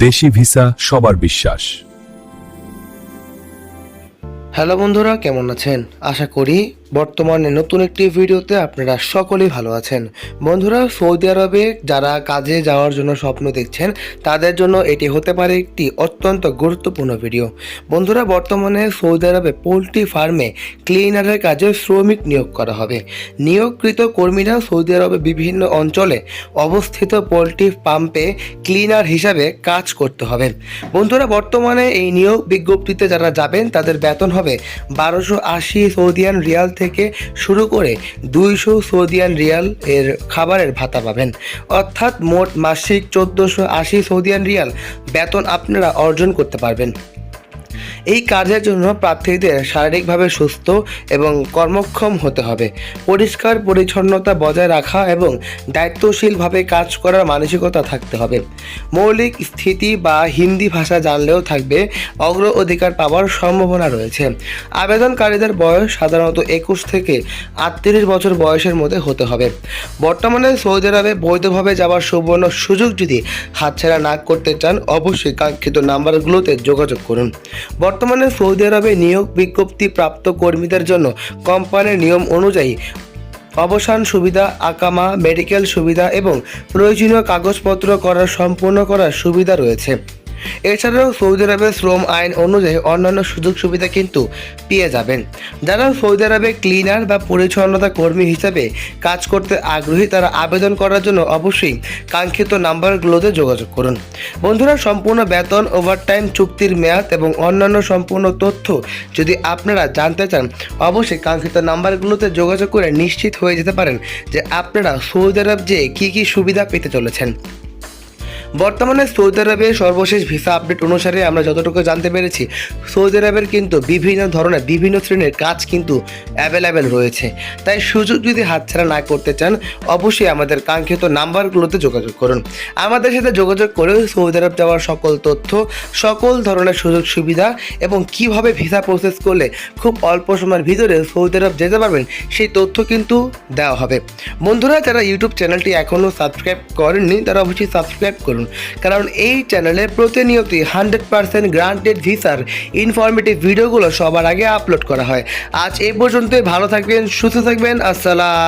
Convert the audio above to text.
দেশি ভিসা সবার বিশ্বাস। হ্যালো বন্ধুরা, কেমন আছেন? আশা করি বর্তমানে নতুন একটি ভিডিওতে আপনারা সকলেই ভালো আছেন। বন্ধুরা, সৌদি আরবে যারা কাজে যাওয়ার জন্য স্বপ্ন দেখছেন তাদের জন্য এটি হতে পারে একটি অত্যন্ত গুরুত্বপূর্ণ ভিডিও। বন্ধুরা, বর্তমানে সৌদি আরবে পোলট্রি ফার্মে ক্লিনারের কাজে শ্রমিক নিয়োগ করা হবে। নিয়োগকৃত কর্মীরা সৌদি আরবে বিভিন্ন অঞ্চলে অবস্থিত পোলট্রি পাম্পে ক্লিনার হিসাবে কাজ করতে হবে। বন্ধুরা, বর্তমানে এই নিয়োগ বিজ্ঞপ্তিতে যারা যাবেন তাদের বেতন হবে 1280 সৌদিয়ান রিয়াল থেকে শুরু করে 200 সৌদিয়ান রিয়াল এর খাবারের ভাতা পাবেন। অর্থাৎ মোট মাসিক 1480 সৌদিয়ান রিয়াল বেতন আপনারা অর্জন করতে পারবেন। এই কাজের জন্য প্রার্থীদের শারীরিকভাবে সুস্থ এবং কর্মক্ষম হতে হবে, পরিষ্কার পরিচ্ছন্নতা বজায় রাখা এবং দায়িত্বশীলভাবে কাজ করার মানসিকতা থাকতে হবে। মৌলিক স্থিতি বা হিন্দি ভাষা জানলেও থাকবে অগ্র অধিকার পাওয়ার সম্ভাবনা রয়েছে। আবেদনকারীদের বয়স সাধারণত 21 থেকে 38 বছর বয়সের মধ্যে হতে হবে। বর্তমানে সৌদি আরবে বৈধভাবে যাওয়ার সুবর্ণ সুযোগ যদি হাতছাড়া না করতে চান, অবশ্যই কাঙ্ক্ষিত নাম্বারগুলোতে যোগাযোগ করুন। বর্তমানে সৌদি আরবে নিয়োগ বিজ্ঞপ্তি প্রাপ্ত কর্মীদের জন্য কোম্পানির নিয়ম অনুযায়ী অবসান সুবিধা, আকামা, মেডিকেল সুবিধা এবং প্রয়োজনীয় কাগজপত্র সম্পূর্ণ করার সুবিধা রয়েছে। এছাড়াও সৌদি আরবের শ্রম আইন অনুযায়ী অন্যান্য সুযোগ সুবিধা কিন্তু পেয়ে যাবেন। যারা সৌদি আরবে ক্লিনার বা পরিচ্ছন্নতা কর্মী হিসেবে কাজ করতে আগ্রহী তারা আবেদন করার জন্য অবশ্যই কাঙ্ক্ষিত নাম্বারগুলোতে যোগাযোগ করুন। বন্ধুরা, সম্পূর্ণ বেতন, ওভারটাইম, চুক্তির মেয়াদ এবং অন্যান্য সম্পূর্ণ তথ্য যদি আপনারা জানতে চান, অবশ্যই কাঙ্ক্ষিত নাম্বারগুলোতে যোগাযোগ করে নিশ্চিত হয়ে যেতে পারেন যে আপনারা সৌদি আরব যে কী সুবিধা পেতে চলেছেন। বর্তমানে সৌদি আরবের সর্বশেষ ভিসা আপডেট অনুসারে আমরা যতটুকু জানতে পেরেছি, সৌদি আরবের কিন্তু বিভিন্ন ধরনের বিভিন্ন শ্রেণীর কাজ কিন্তু অ্যাভেলেবেল রয়েছে। তাই সুযোগ যদি হাতছাড়া না করতে চান, অবশ্যই আমাদের কাঙ্ক্ষিত নাম্বারগুলোতে যোগাযোগ করুন। আমাদের সাথে যোগাযোগ করে সৌদি আরব যাওয়ার সকল তথ্য, সকল ধরনের সুযোগ সুবিধা এবং কিভাবে ভিসা প্রসেস করলে খুব অল্প সময়ের ভিতরে সৌদি আরব যেতে পারবেন সেই তথ্য কিন্তু দেওয়া হবে। বন্ধুরা, যারা ইউটিউব চ্যানেলটি এখনও সাবস্ক্রাইব করেননি তারা অবশ্যই সাবস্ক্রাইব করুন, কারণ এই চ্যানেলে প্রতিনিয়তই 100% গ্রান্টেড ভিসার ইনফরমেটিভ ভিডিওগুলো সবার আগে আপলোড করা হয়। আজ এই পর্যন্তই। ভালো থাকবেন, সুস্থ থাকবেন। আসসালাম।